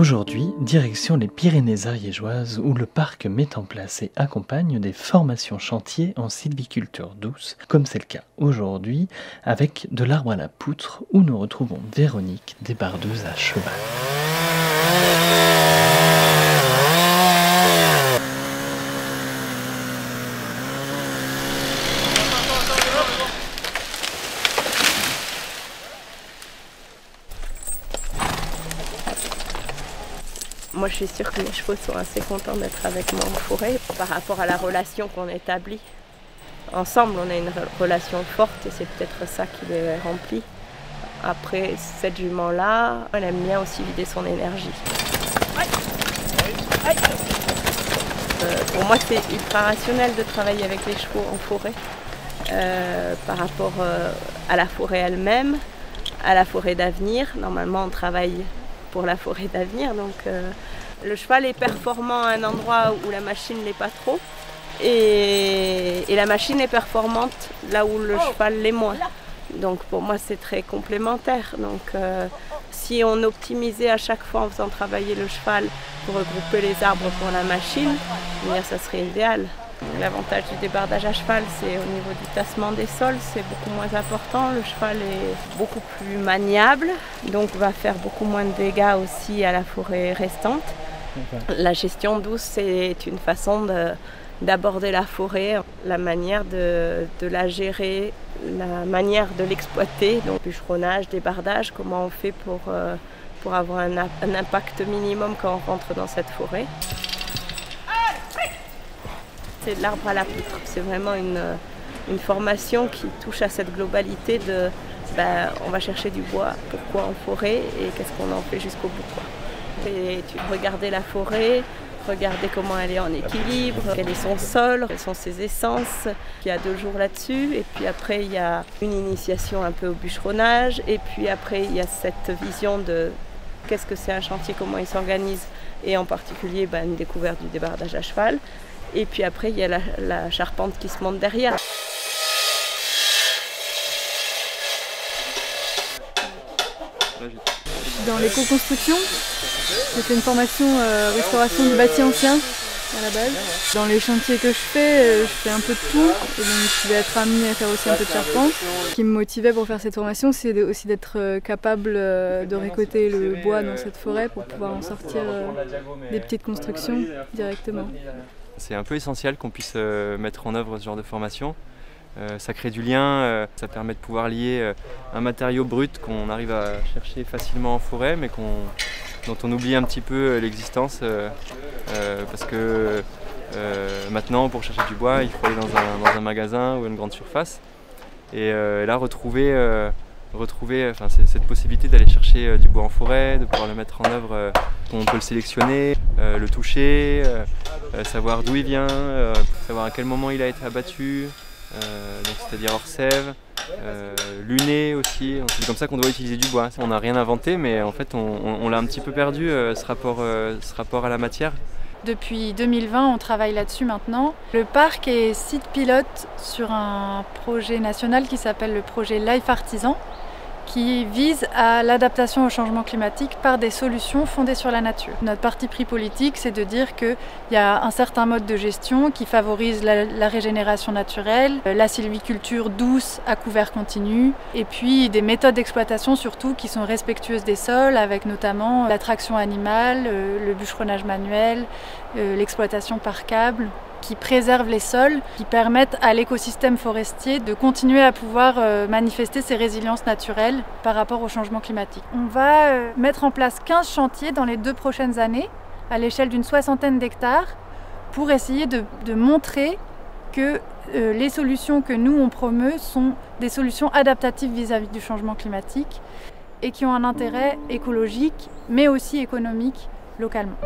Aujourd'hui, direction les Pyrénées ariégeoises où le parc met en place et accompagne des formations chantiers en sylviculture douce, comme c'est le cas aujourd'hui avec de l'arbre à la poutre où nous retrouvons Véronique, débardeuse à cheval. Moi, je suis sûre que mes chevaux sont assez contents d'être avec moi en forêt par rapport à la relation qu'on établit. Ensemble, on a une relation forte et c'est peut-être ça qui les remplit. Après, cette jument-là, elle aime bien aussi vider son énergie. Pour moi, c'est ultra rationnel de travailler avec les chevaux en forêt par rapport à la forêt elle-même, à la forêt d'avenir. Normalement, on travaille pour la forêt d'avenir. Donc le cheval est performant à un endroit où la machine ne l'est pas trop. Et la machine est performante là où le cheval l'est moins. Donc pour moi c'est très complémentaire. Donc si on optimisait à chaque fois en faisant travailler le cheval pour regrouper les arbres pour la machine, ça serait idéal. L'avantage du débardage à cheval, c'est au niveau du tassement des sols, c'est beaucoup moins important. Le cheval est beaucoup plus maniable, donc va faire beaucoup moins de dégâts aussi à la forêt restante. La gestion douce, c'est une façon d'aborder la forêt, la manière de la gérer, la manière de l'exploiter. Donc bûcheronnage, débardage, comment on fait pour avoir un impact minimum quand on rentre dans cette forêt. C'est de l'arbre à la poutre. C'est vraiment une formation qui touche à cette globalité de on va chercher du bois, pourquoi en forêt et qu'est-ce qu'on en fait jusqu'au bout. Et tu regardais la forêt, regarder comment elle est en équilibre, quel est son sol, quelles sont ses essences. Il y a 2 jours là-dessus et puis après il y a une initiation un peu au bûcheronnage et puis après il y a cette vision de qu'est-ce que c'est un chantier, comment il s'organise et en particulier une découverte du débardage à cheval. Et puis après, il y a la charpente qui se monte derrière. Dans l'éco-construction, j'ai fait une formation restauration du bâti ancien à la base. Dans les chantiers que je fais un peu de tout. Et donc je vais être amenée à faire aussi un peu de charpente. Ce qui me motivait pour faire cette formation, c'est aussi d'être capable de récolter le bois dans cette forêt pour pouvoir en sortir des petites constructions directement. C'est un peu essentiel qu'on puisse mettre en œuvre ce genre de formation. Ça crée du lien, ça permet de pouvoir lier un matériau brut qu'on arrive à chercher facilement en forêt, mais dont on oublie un petit peu l'existence parce que maintenant, pour chercher du bois, il faut aller dans un magasin ou une grande surface. Et là, retrouver cette possibilité d'aller chercher du bois en forêt, de pouvoir le mettre en œuvre, on peut le sélectionner, le toucher, savoir d'où il vient, savoir à quel moment il a été abattu, c'est-à-dire hors sève, luné aussi. C'est comme ça qu'on doit utiliser du bois. On n'a rien inventé, mais en fait on l'a un petit peu perdu, ce rapport à la matière. Depuis 2020, on travaille là-dessus maintenant. Le parc est site pilote sur un projet national qui s'appelle le projet Life Artisan, qui vise à l'adaptation au changement climatique par des solutions fondées sur la nature. Notre parti pris politique, c'est de dire qu'il y a un certain mode de gestion qui favorise la régénération naturelle, la sylviculture douce à couvert continu, et puis des méthodes d'exploitation surtout qui sont respectueuses des sols, avec notamment la traction animale, le bûcheronnage manuel, l'exploitation par câble, qui préservent les sols, qui permettent à l'écosystème forestier de continuer à pouvoir manifester ses résiliences naturelles par rapport au changement climatique. On va mettre en place 15 chantiers dans les 2 prochaines années, à l'échelle d'une 60aine d'hectares, pour essayer de montrer que les solutions que nous on promeut sont des solutions adaptatives vis-à-vis du changement climatique et qui ont un intérêt écologique, mais aussi économique localement.